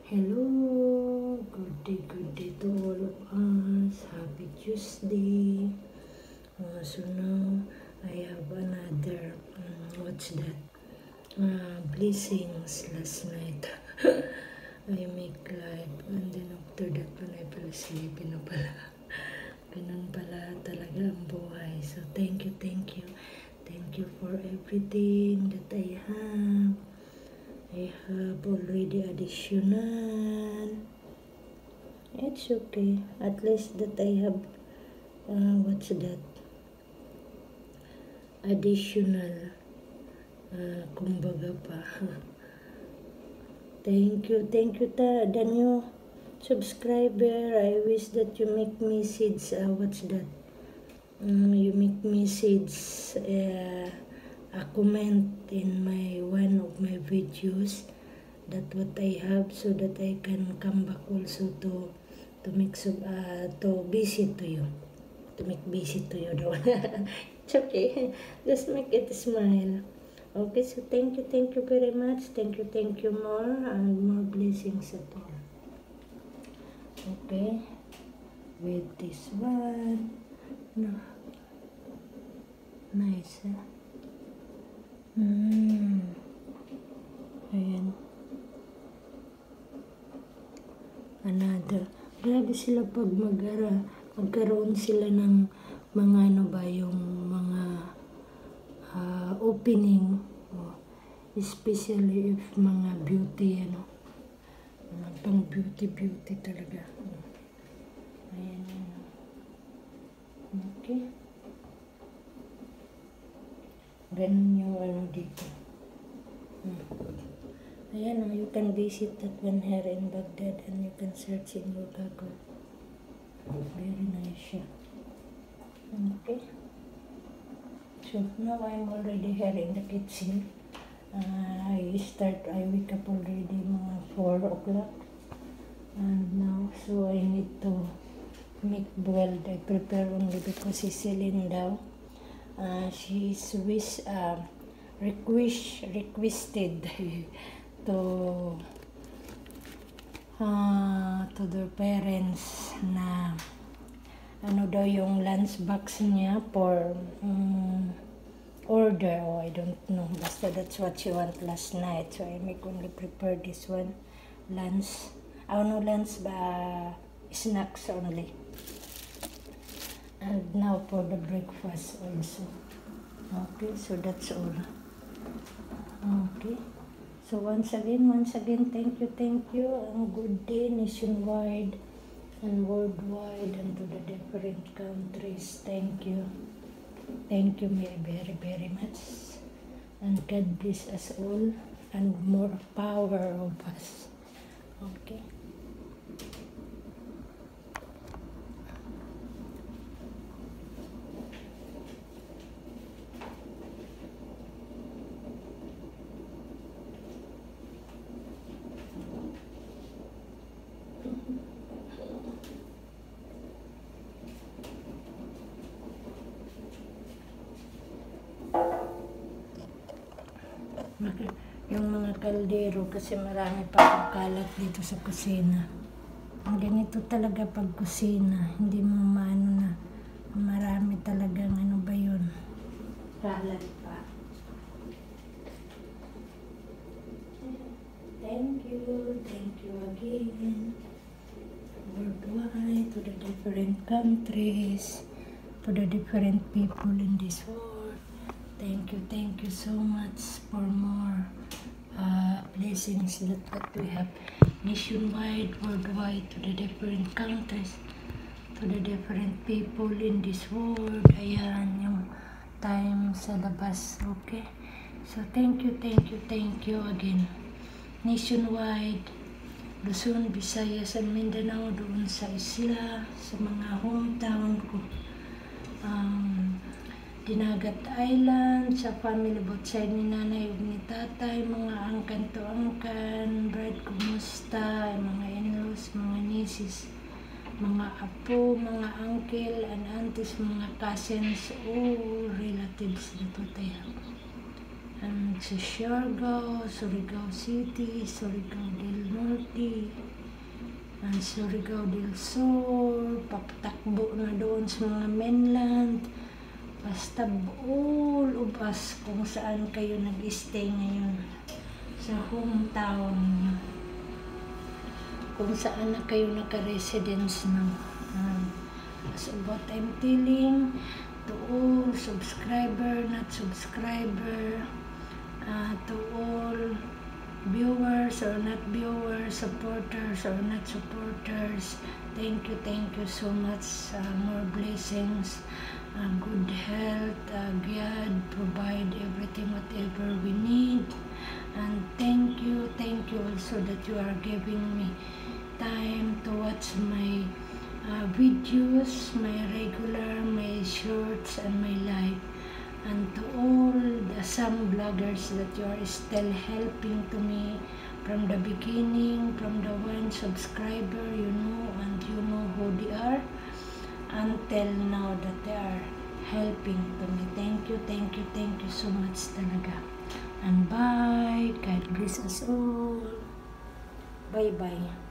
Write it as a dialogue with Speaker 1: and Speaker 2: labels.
Speaker 1: Hello, good day to all of us. Happy Tuesday. So now I have another, what's that? Blessings last night. I make live and then after that when I fell asleep na pala. Ganun pala talaga ang buhay. So thank you. Thank you for everything that I have. I have already additional. It's okay. At least that I have, what's that? Additional. Kumbaga pa. Thank you the new subscriber. I wish that you make message, what's that? You make message, a comment in one of my videos that what I have so that I can come back also to make to visit to you, to make visit to you daw. It's okay, just make it smile. Okay, so thank you very much. Thank you more and more blessings at all. Okay, with this one, no, nice, huh? Ayan. Another. Grabe sila pag magkaroon sila ng mga yung mga opening. Especially if mga beauty, mga pang beauty talaga. Ayan. Okay. Ganun yung dito. Ayan, you can visit that one here in Baghdad and you can search in your Google. Very nice siya. Okay. So now I'm already here in the kitchen. I wake up already mga 4 o'clock. And now, so I need to make boiled. I prepare only because Cecilin daw. She's requested to their parents na daw yung lunch box niya for order, I don't know, basta that's what she want last night, so I make only prepare this one lunch, lunch ba snacks only. And now for the breakfast also. Okay, so that's all. Okay. So once again, thank you. And good day nationwide and worldwide and to the different countries. Thank you. Thank you very, very much. And God bless us all and more power of us. Okay. Yung mga kaldero kasi marami pa akong kalat dito sa kusina. Ang ganito talaga pag kusina, hindi mo maano na marami talagang ba yun, kalat pa. Thank you again. Worldwide, to the different countries, to the different people in this world. Thank you so much for more blessings that we have nationwide, worldwide, to the different countries, to the different people in this world. Ayan yung time sa labas. Okay, so thank you again. Nationwide, Luzon, Visayas, and Mindanao, doon sa isla, sa mga hometown ko. Dinagat Island, sa family both side ni nanay ug ni tatay, mga angkan to angkan, Brad, kumusta, mga in-laws, mga nieces, mga apo, mga uncle and aunties, mga cousins, relatives na to tayo. And sa Siargao, Surigao City, Surigao del Norte, Norte, and Surigao del Sur, papatakbo na doon sa mga mainland, basta all of us kung saan kayo nag-stay ngayon sa hometown niyo, kung saan na kayo naka-residence na. So what I'm telling to all subscriber, not subscriber, to all viewers or not viewers, supporters or not supporters, thank you so much. More blessings, good health, God provide everything whatever we need, and thank you also that you are giving me time to watch my videos, my regular, my shorts, and my live. And to all the some bloggers that you are still helping to me from the beginning, from the one subscriber, you know, and you know who they are, until now that they are helping to me. Thank you so much talaga. And bye. God bless us all. Bye-bye.